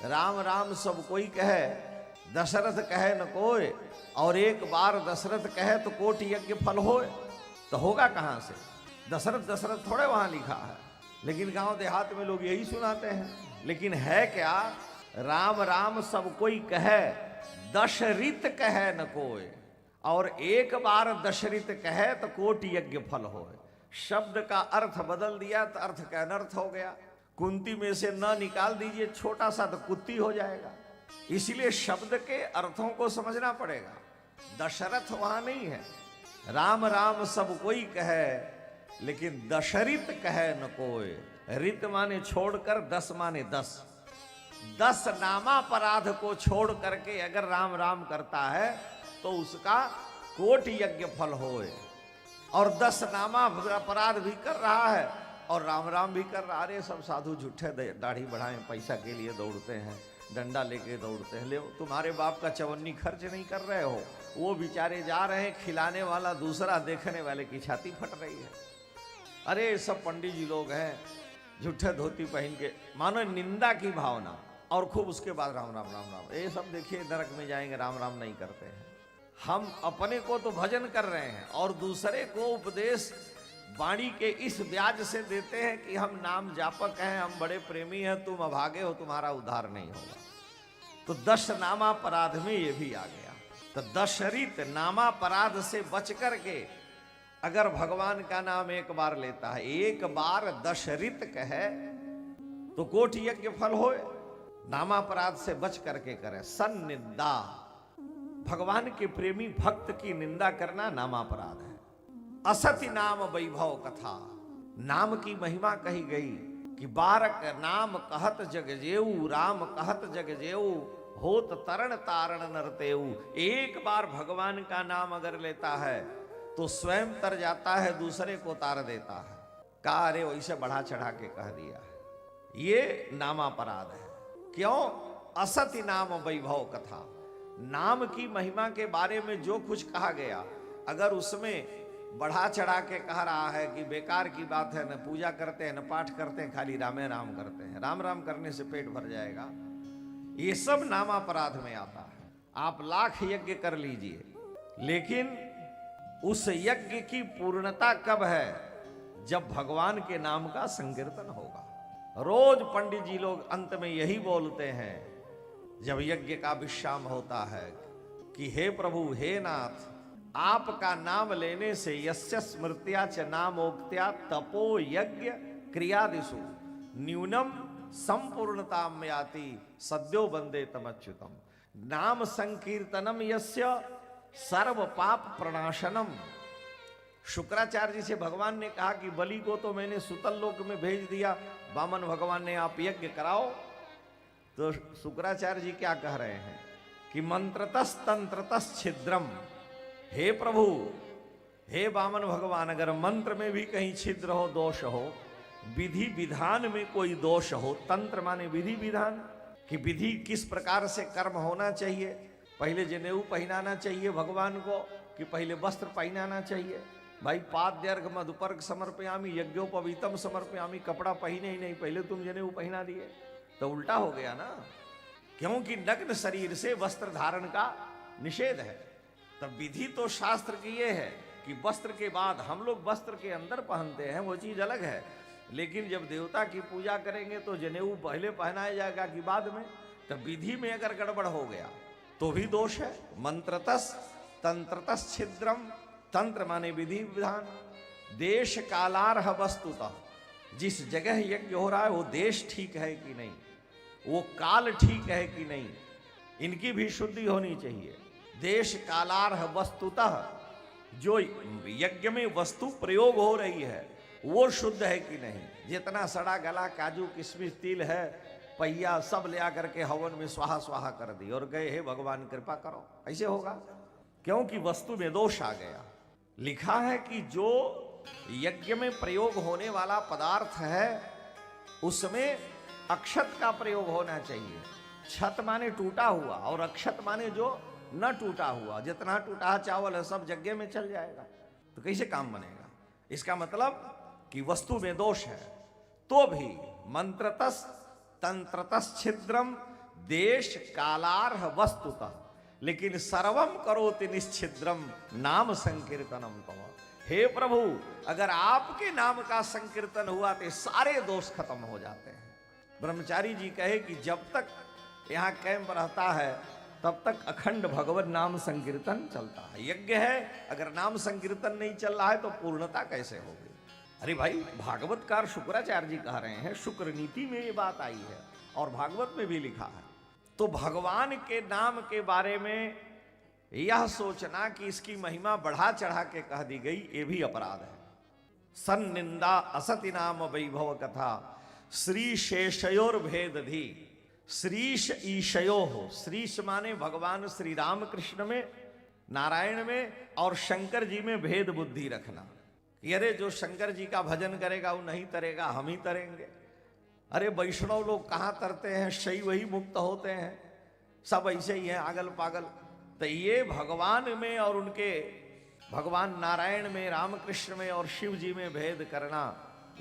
राम राम सब कोई कहे, दशरथ कहे न कोय, और एक बार दशरथ कहे तो कोटि यज्ञ फल होए। तो होगा कहां से? दशरथ दशरथ थोड़े वहां लिखा है, लेकिन गांव देहात में लोग यही सुनाते हैं। लेकिन है क्या? राम राम सब कोई कहे, दशरित कहे न कोय, और एक बार दशरित कहे तो कोटि यज्ञ फल होए। शब्द का अर्थ बदल दिया तो अर्थ का अनर्थ हो गया। कुंती में से न निकाल दीजिए छोटा सा तो कुत्ती हो जाएगा। इसलिए शब्द के अर्थों को समझना पड़ेगा। दशरथ वहां नहीं है। राम राम सब कोई कहे, लेकिन दशरित कहे न कोय। रित माने छोड़कर, दस माने 10। 10 नामापराध को छोड़ करके अगर राम राम करता है तो उसका कोटि यज्ञ फल होए। और 10 नामापराध भी कर रहा है और राम राम भी कर रहा। अरे सब साधु झूठे दाढ़ी बढ़ाएं, पैसा के लिए दौड़ते हैं, डंडा लेके दौड़ते हैं। ले तुम्हारे बाप का चवन्नी खर्च नहीं कर रहे हो, वो बेचारे जा रहे हैं, खिलाने वाला दूसरा, देखने वाले की छाती फट रही है। अरे सब पंडित जी लोग हैं झूठे धोती पहन के, मानो निंदा की भावना, और खूब उसके बाद राम राम राम राम। ये सब देखिए नरक में जाएंगे, राम राम नहीं करते हैं। हम अपने को तो भजन कर रहे हैं और दूसरे को उपदेश वाणी के इस ब्याज से देते हैं कि हम नाम जापक हैं, हम बड़े प्रेमी हैं, तुम अभागे हो, तुम्हारा उद्धार नहीं होगा। तो 10 नामापराध में ये भी आ गया। तो दशरित नामापराध से बच करके अगर भगवान का नाम एक बार लेता है, एक बार दशरित कहे तो कोटि यज्ञ फल होए। नामापराध से बच करके करे। सन्निंदा, भगवान के प्रेमी भक्त की निंदा करना नामापराध है। असति नाम वैभव कथा, नाम की महिमा कही गई कि बारक नाम कहत जग जेऊ, राम कहत जग जेऊ, होत तरण तारण नरतेऊ। एक बार भगवान का नाम अगर लेता है तो स्वयं तर जाता है, दूसरे को तार देता है। कहा अरे वैसे बढ़ा चढ़ा के कह दिया है, ये नामापराध है। क्यों? असति नाम वैभव कथा, नाम की महिमा के बारे में जो कुछ कहा गया, अगर उसमें बढ़ा चढ़ा के कह रहा है कि बेकार की बात है, न पूजा करते हैं, न पाठ करते हैं, खाली रामे राम करते हैं, राम राम करने से पेट भर जाएगा, ये सब नामापराध में आता है। आप लाख यज्ञ कर लीजिए, लेकिन उस यज्ञ की पूर्णता कब है? जब भगवान के नाम का संकीर्तन होगा। रोज पंडित जी लोग अंत में यही बोलते हैं जब यज्ञ का विश्राम होता है कि हे प्रभु, हे नाथ, आपका नाम लेने से यस्य स्मृत्या च नामोक्त्या तपो यज्ञ क्रियादिषु न्यूनम संपूर्णताम याति सद्यो वंदे तमच्युतम। नाम संकीर्तनम यस्य सर्व पाप प्रणाशनम। शुक्राचार्य जी से भगवान ने कहा कि बलि को तो मैंने सुतल लोक में भेज दिया, वामन भगवान ने आप यज्ञ कराओ। तो शुक्राचार्य जी क्या कह रहे हैं कि मंत्रतस तंत्रतस छिद्रम। हे प्रभु, हे वामन भगवान, अगर मंत्र में भी कहीं छिद्र हो, दोष हो, विधि विधान में कोई दोष हो, तंत्र माने विधि विधान, कि विधि किस प्रकार से कर्म होना चाहिए, पहले जनेऊ पहनाना चाहिए भगवान को कि पहले वस्त्र पहनाना चाहिए। भाई पाद्यर्घ मधुपर्क समर्पयामी यज्ञोपवीतम समर्पयामी, कपड़ा पहने ही नहीं, पहले तुम जनेऊ पहना दिए, तो उल्टा हो गया ना। क्योंकि नग्न शरीर से वस्त्र धारण का निषेध है। तब विधि तो शास्त्र की ये है कि वस्त्र के बाद, हम लोग वस्त्र के अंदर पहनते हैं, वो चीज अलग है, लेकिन जब देवता की पूजा करेंगे तो जनेऊ पहले पहनाया जाएगा कि बाद में। तब विधि में अगर गड़बड़ हो गया तो भी दोष है। मंत्रतस तंत्रतस छिद्रम, तंत्र माने विधि विधान। देश कालार्ह वस्तुतः, जिस जगह यज्ञ हो रहा है वो देश ठीक है कि नहीं, वो काल ठीक है कि नहीं, इनकी भी शुद्धि होनी चाहिए। देश कालार्ह वस्तुतः, जो यज्ञ में वस्तु प्रयोग हो रही है वो शुद्ध है कि नहीं। जितना सड़ा गला काजू किशमिश तिल है, पहिया सब ले आकर के हवन में स्वाहा स्वाहा कर दी और गए, हे भगवान कृपा करो, ऐसे होगा? क्योंकि वस्तु में दोष आ गया। लिखा है कि जो यज्ञ में प्रयोग होने वाला पदार्थ है उसमें अक्षत का प्रयोग होना चाहिए। छत माने टूटा हुआ और अक्षत माने जो न टूटा हुआ। जितना टूटा चावल है सब यज्ञ में चल जाएगा, तो कैसे काम बनेगा? इसका मतलब कि वस्तु में दोष है। तो भी मंत्रतस तंत्रतस छिद्रम, देश कालार्ह वस्तुतः, लेकिन सर्वम करोति निश्छिद्रम नाम संकीर्तनम तम। हे प्रभु, अगर आपके नाम का संकीर्तन हुआ तो सारे दोष खत्म हो जाते हैं। ब्रह्मचारी जी कहे कि जब तक यहाँ कैंप रहता है तब तक अखंड भगवत नाम संकीर्तन चलता है। यज्ञ है, अगर नाम संकीर्तन नहीं चल रहा है तो पूर्णता कैसे होगी? अरे भाई, भागवतकार शुक्राचार्य जी कह रहे हैं, शुक्र नीति में ये बात आई है और भागवत में भी लिखा है। तो भगवान के नाम के बारे में यह सोचना कि इसकी महिमा बढ़ा चढ़ा के कह दी गई, ये भी अपराध है। सन्निंदा असति नाम वैभव कथा श्री शेषयोर भेद धी। श्रीश ईशयो हो, श्रीश माने भगवान श्री राम कृष्ण में, नारायण में और शंकर जी में भेद बुद्धि रखना। अरे जो शंकर जी का भजन करेगा वो नहीं तरेगा, हम ही तरेंगे। अरे वैष्णव लोग कहाँ तरते हैं, शैव वही मुक्त होते हैं, सब ऐसे ही हैं आगल पागल। तो ये भगवान में और उनके भगवान नारायण में, रामकृष्ण में और शिव जी में भेद करना,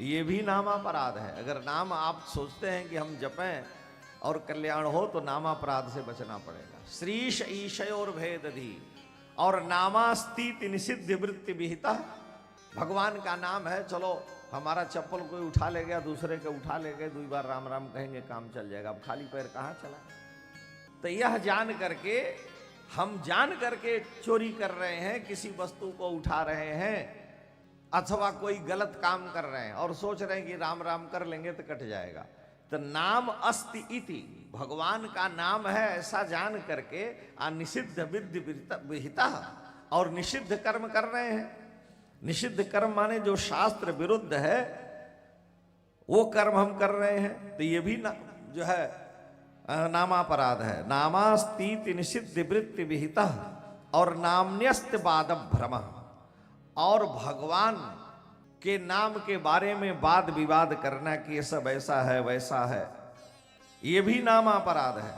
ये भी नामापराध है। अगर नाम आप सोचते हैं कि हम जपें और कल्याण हो तो नामापराध से बचना पड़ेगा। श्रीश ईशयोर भेद धी और नामास्तीति निषिद्ध वृत्ति विहिता। भगवान का नाम है, चलो हमारा चप्पल कोई उठा ले गया, दूसरे के उठा ले गए, 2 बार राम राम कहेंगे काम चल जाएगा। अब खाली पैर कहाँ चला? तो यह जान करके, हम जान करके चोरी कर रहे हैं, किसी वस्तु को उठा रहे हैं अथवा कोई गलत काम कर रहे हैं और सोच रहे हैं कि राम राम कर लेंगे तो कट जाएगा। तो नाम अस्ति इति, भगवान का नाम है ऐसा जान करके निषिद्ध विधि विहिता, और निषिद्ध कर्म कर रहे हैं। निषिद्ध कर्म माने जो शास्त्र विरुद्ध है वो कर्म हम कर रहे हैं, तो ये भी जो है नामापराध है। नामास्तीति निषिद्ध वृत्ति विहिता और नाम्यस्त वाद भ्रम, और भगवान के नाम के बारे में वाद विवाद करना कि ये सब ऐसा है वैसा है, ये भी नामापराध है।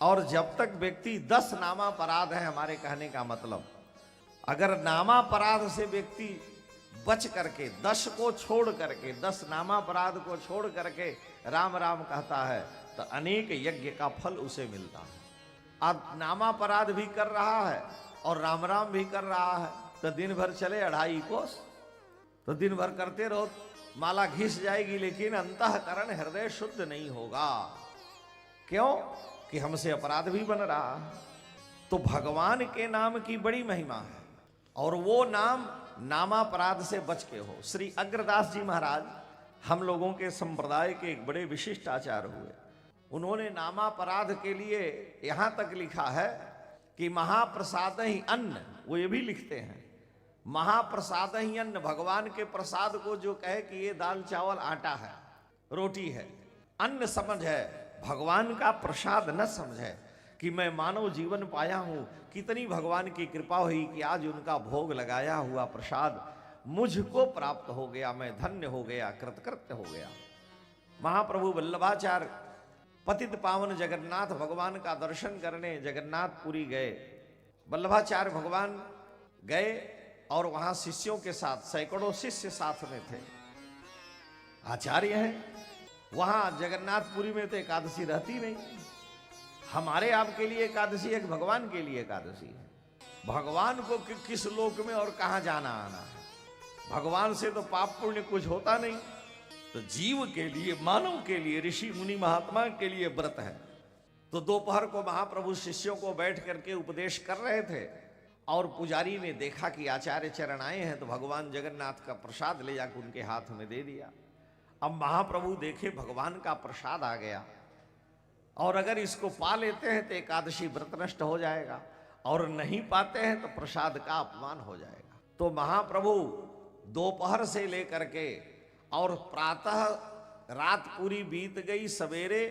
और जब तक व्यक्ति 10 नामापराध है, हमारे कहने का मतलब, अगर नामापराध से व्यक्ति बच करके 10 को छोड़ करके, 10 नामापराध को छोड़ करके राम राम कहता है तो अनेक यज्ञ का फल उसे मिलता है। अब नामापराध भी कर रहा है और राम राम भी कर रहा है, तो दिन भर चले 2.5 कोस, तो दिन भर करते रहो, माला घिस जाएगी लेकिन अंतःकरण हृदय शुद्ध नहीं होगा। क्यों? कि हमसे अपराध भी बन रहा है। तो भगवान के नाम की बड़ी महिमा है और वो नाम नामापराध से बच के हो। श्री अग्रदास जी महाराज हम लोगों के संप्रदाय के एक बड़े विशिष्ट आचार्य हुए। उन्होंने नामापराध के लिए यहां तक लिखा है कि महाप्रसाद ही अन्न, वो ये भी लिखते हैं महाप्रसाद ही अन्न, भगवान के प्रसाद को जो कहे कि ये दाल चावल आटा है, रोटी है, अन्न समझ है, भगवान का प्रसाद न समझे कि मैं मानव जीवन पाया हूं, कितनी भगवान की कृपा हुई कि आज उनका भोग लगाया हुआ प्रसाद मुझको प्राप्त हो गया, मैं धन्य हो गया, कृतकृत्य हो गया। महाप्रभु वल्लभाचार्य पतित पावन जगन्नाथ भगवान का दर्शन करने जगन्नाथपुरी गए। वल्लभाचार्य भगवान गए और वहां शिष्यों के साथ, सैकड़ों शिष्य साथ में थे, आचार्य हैं। वहां जगन्नाथपुरी में तो एकादशी रहती नहीं। हमारे आपके लिए एकादशी एक भगवान के लिए एकादशी है। भगवान को किस लोक में और कहां जाना आना है, भगवान से तो पाप पुण्य कुछ होता नहीं। तो जीव के लिए, मानव के लिए, ऋषि मुनि महात्मा के लिए व्रत है। तो दोपहर को महाप्रभु शिष्यों को बैठ करके उपदेश कर रहे थे और पुजारी ने देखा कि आचार्य चरण आए हैं, तो भगवान जगन्नाथ का प्रसाद ले जाकर उनके हाथ में दे दिया। अब महाप्रभु देखे भगवान का प्रसाद आ गया और अगर इसको पा लेते हैं तो एकादशी व्रत नष्ट हो जाएगा, और नहीं पाते हैं तो प्रसाद का अपमान हो जाएगा। तो महाप्रभु दोपहर से लेकर के और प्रातः रात पूरी बीत गई, सवेरे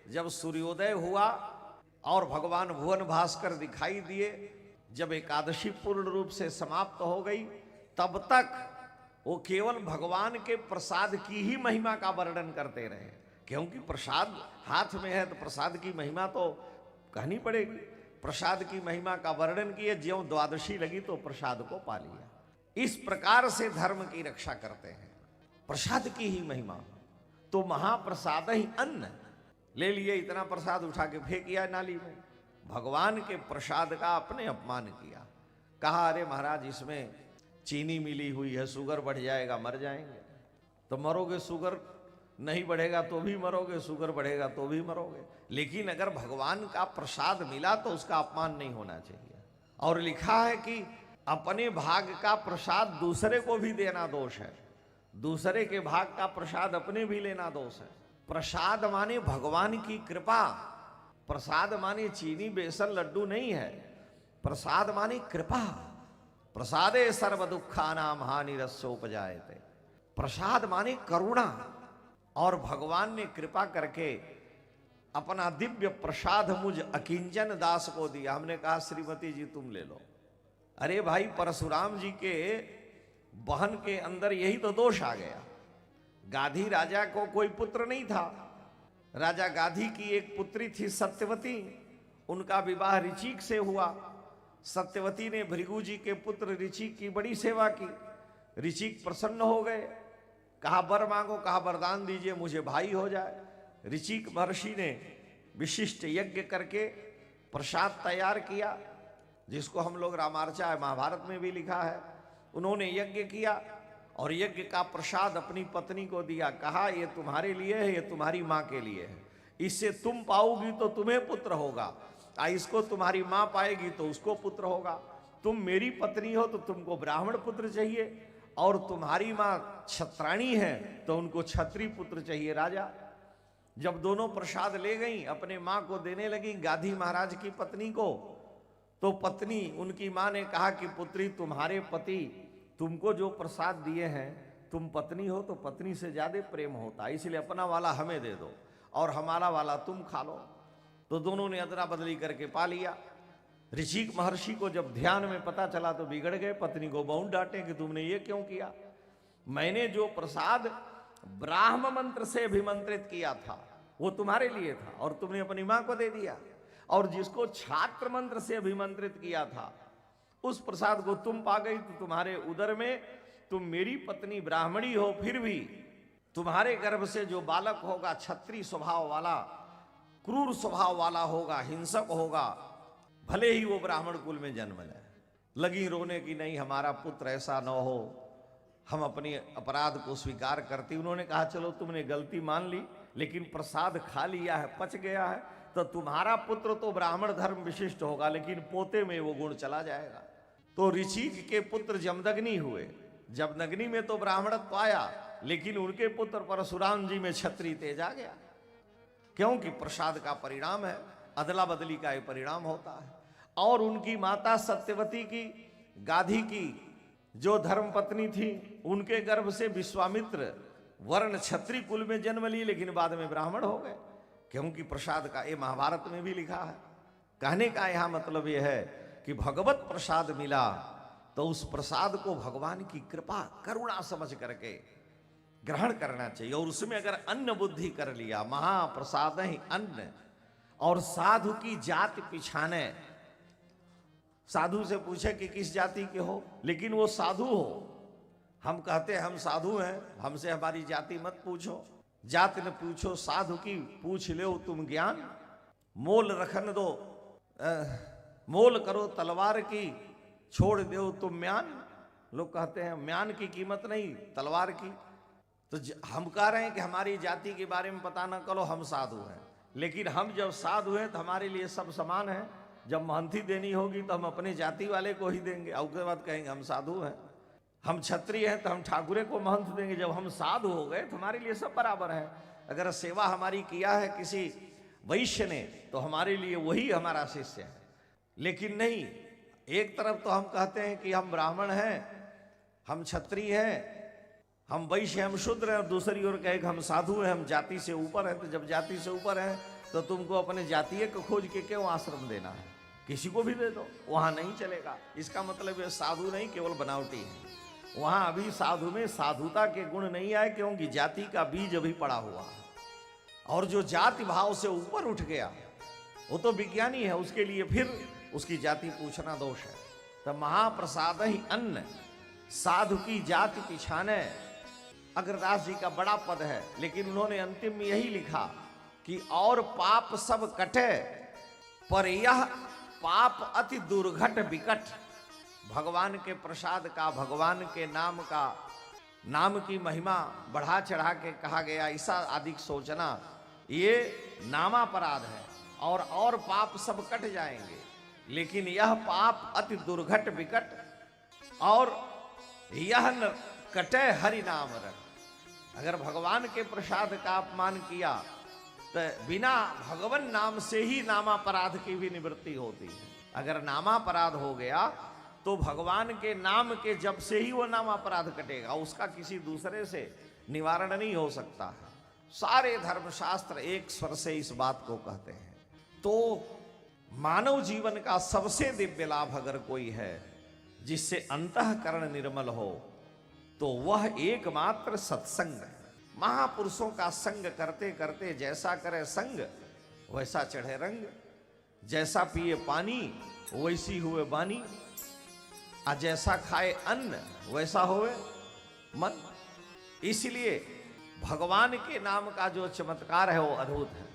जब सूर्योदय हुआ और भगवान भुवन भास्कर दिखाई दिए, जब एकादशी पूर्ण रूप से समाप्त हो गई, तब तक वो केवल भगवान के प्रसाद की ही महिमा का वर्णन करते रहे। क्योंकि प्रसाद हाथ में है तो प्रसाद की महिमा तो कहनी पड़ेगी। प्रसाद की महिमा का वर्णन किए, ज्यों द्वादशी लगी तो प्रसाद को पा लिया। इस प्रकार से धर्म की रक्षा करते हैं, प्रसाद की ही महिमा। तो महाप्रसाद ही अन्न, ले लिए, इतना प्रसाद उठा के फेंक दिया नाली में। भगवान के प्रसाद का अपने अपमान किया। कहा अरे महाराज इसमें चीनी मिली हुई है, शुगर बढ़ जाएगा, मर जाएंगे। तो मरोगे, शुगर नहीं बढ़ेगा तो भी मरोगे, शुगर बढ़ेगा तो भी मरोगे। लेकिन अगर भगवान का प्रसाद मिला तो उसका अपमान नहीं होना चाहिए। और लिखा है कि अपने भाग का प्रसाद दूसरे को भी देना दोष है, दूसरे के भाग का प्रसाद अपने भी लेना दोष है। प्रसाद माने भगवान की कृपा, प्रसाद माने चीनी बेसन लड्डू नहीं है, प्रसाद माने कृपा। प्रसादे सर्व दुखानाम हानिरस्योपजायते। प्रसाद माने करुणा। और भगवान ने कृपा करके अपना दिव्य प्रसाद मुझ अकिंचन दास को दिया। हमने कहा श्रीमती जी तुम ले लो। अरे भाई परशुराम जी के बहन के अंदर यही तो दोष आ गया। गाधी राजा को कोई पुत्र नहीं था। राजा गाधी की एक पुत्री थी सत्यवती, उनका विवाह ऋचिक से हुआ। सत्यवती ने भृगु जी के पुत्र ऋचिक की बड़ी सेवा की। ऋचिक प्रसन्न हो गए, कहा वर मांगो, कहा वरदान दीजिए मुझे भाई हो जाए। ऋचिक महर्षि ने विशिष्ट यज्ञ करके प्रसाद तैयार किया, जिसको हम लोग रामार्चा महाभारत में भी लिखा है। उन्होंने यज्ञ किया और यज्ञ का प्रसाद अपनी पत्नी को दिया। कहा ये तुम्हारे लिए है, ये तुम्हारी माँ के लिए है, इससे तुम पाओगी तो तुम्हें पुत्र होगा, इसको तुम्हारी माँ पाएगी तो उसको पुत्र होगा। तुम मेरी पत्नी हो तो तुमको ब्राह्मण पुत्र चाहिए, और तुम्हारी माँ क्षत्राणी है तो उनको क्षत्रिय पुत्र चाहिए। राजा जब दोनों प्रसाद ले गई, अपने माँ को देने लगी गाधी महाराज की पत्नी को, तो पत्नी उनकी माँ ने कहा कि पुत्री तुम्हारे पति तुमको जो प्रसाद दिए हैं, तुम पत्नी हो तो पत्नी से ज्यादा प्रेम होता, इसलिए अपना वाला हमें दे दो और हमारा वाला तुम खा लो। तो दोनों ने अदला बदली करके पा लिया। ऋषिक महर्षि को जब ध्यान में पता चला तो बिगड़ गए, पत्नी को बहुत डांटे कि तुमने ये क्यों किया। मैंने जो प्रसाद ब्राह्म मंत्र से अभिमंत्रित किया था वो तुम्हारे लिए था और तुमने अपनी मां को दे दिया, और जिसको छात्र मंत्र से अभिमंत्रित किया था उस प्रसाद को तुम पा गई। तो तुम्हारे उदर में, तुम मेरी पत्नी ब्राह्मणी हो, फिर भी तुम्हारे गर्भ से जो बालक होगा क्षत्रिय स्वभाव वाला, क्रूर स्वभाव वाला होगा, हिंसक होगा, भले ही वो ब्राह्मण कुल में जन्म ले। लगी रोने की नहीं हमारा पुत्र ऐसा न हो, हम अपनी अपराध को स्वीकार करती। उन्होंने कहा चलो तुमने गलती मान ली, लेकिन प्रसाद खा लिया है, पच गया है, तो तुम्हारा पुत्र तो ब्राह्मण धर्म विशिष्ट होगा, लेकिन पोते में वो गुण चला जाएगा। तो ऋषिक के पुत्र जमदग्नि हुए। जमदग्नि में तो ब्राह्मणत्व आया, लेकिन उनके पुत्र परशुराम जी में क्षत्रिय तेज आ गया, क्योंकि प्रसाद का परिणाम है, अदला बदली का ये परिणाम होता है। और उनकी माता सत्यवती की, गाधी की जो धर्म पत्नी थी, उनके गर्भ से विश्वामित्र वर्ण क्षत्रिय कुल में जन्म लिए, लेकिन बाद में ब्राह्मण हो गए, क्योंकि प्रसाद का, ये महाभारत में भी लिखा है। कहने का यहां मतलब यह है कि भगवत प्रसाद मिला तो उस प्रसाद को भगवान की कृपा करुणा समझ करके ग्रहण करना चाहिए। और उसमें अगर अन्न बुद्धि कर लिया, महाप्रसाद ही अन्न, और साधु की जाति पिछाने, साधु से पूछे कि किस जाति के हो, लेकिन वो साधु हो। हम कहते हैं हम साधु हैं, हमसे हमारी जाति मत पूछो, जाति न पूछो, साधु की पूछ लो तुम ज्ञान। मोल रखन दो, मोल करो तलवार की, छोड़ दो तुम म्यान। लोग कहते हैं म्यान की कीमत नहीं, तलवार की। तो हम कह रहे हैं कि हमारी जाति के बारे में पता न करो, हम साधु हैं, लेकिन हम जब साधु हैं तो हमारे लिए सब समान है। जब महंती देनी होगी तो हम अपने जाति वाले को ही देंगे, और उसके बाद कहेंगे हम साधु हैं। हम क्षत्रिय हैं तो हम ठाकुरे को महंत देंगे। जब हम साधु हो गए तो हमारे लिए सब बराबर है। अगर सेवा हमारी किया है किसी वैश्य ने तो हमारे लिए वही हमारा शिष्य है। लेकिन नहीं, एक तरफ तो हम कहते हैं कि हम ब्राह्मण हैं, हम क्षत्रिय हैं, हम वैश्य, हम शूद्र हैं, और दूसरी ओर कहे कि हम साधु हैं, हम जाति से ऊपर हैं। तो जब जाति से ऊपर हैं तो तुमको अपने जातीय को खोज के क्यों आश्रम देना है, किसी को भी दे दो, वहां नहीं चलेगा। इसका मतलब ये साधु नहीं, केवल बनावटी है। वहां अभी साधु में साधुता के गुण नहीं आए, क्योंकि जाति का बीज अभी पड़ा हुआ है। और जो जाति भाव से ऊपर उठ गया वो तो विज्ञानी है, उसके लिए फिर उसकी जाति पूछना दोष है। तो महाप्रसाद ही अन्न, साधु की जाति पिछाने। अग्रदास जी का बड़ा पद है, लेकिन उन्होंने अंतिम में यही लिखा कि और पाप सब कटे, पर यह पाप अति दुर्घट विकट। भगवान के प्रसाद का, भगवान के नाम का, नाम की महिमा बढ़ा चढ़ा के कहा गया, ऐसा अधिक सोचना ये नामापराध है। और पाप सब कट जाएंगे, लेकिन यह पाप अति दुर्घट विकट, और यह न कटे हरि नाम रट। अगर भगवान के प्रसाद का अपमान किया तो बिना भगवान नाम से ही नामापराध की भी निवृत्ति होती है। अगर नामापराध हो गया तो भगवान के नाम के जब से ही वो नामापराध कटेगा, उसका किसी दूसरे से निवारण नहीं हो सकता है। सारे धर्मशास्त्र एक स्वर से इस बात को कहते हैं। तो मानव जीवन का सबसे दिव्य लाभ अगर कोई है जिससे अंतःकरण निर्मल हो, तो वह एकमात्र सत्संग है। महापुरुषों का संग करते करते जैसा करे संग वैसा चढ़े रंग, जैसा पिए पानी वैसी हुए बानी, आ जैसा खाए अन्न वैसा होए मन। इसलिए भगवान के नाम का जो चमत्कार है वो अद्भुत है।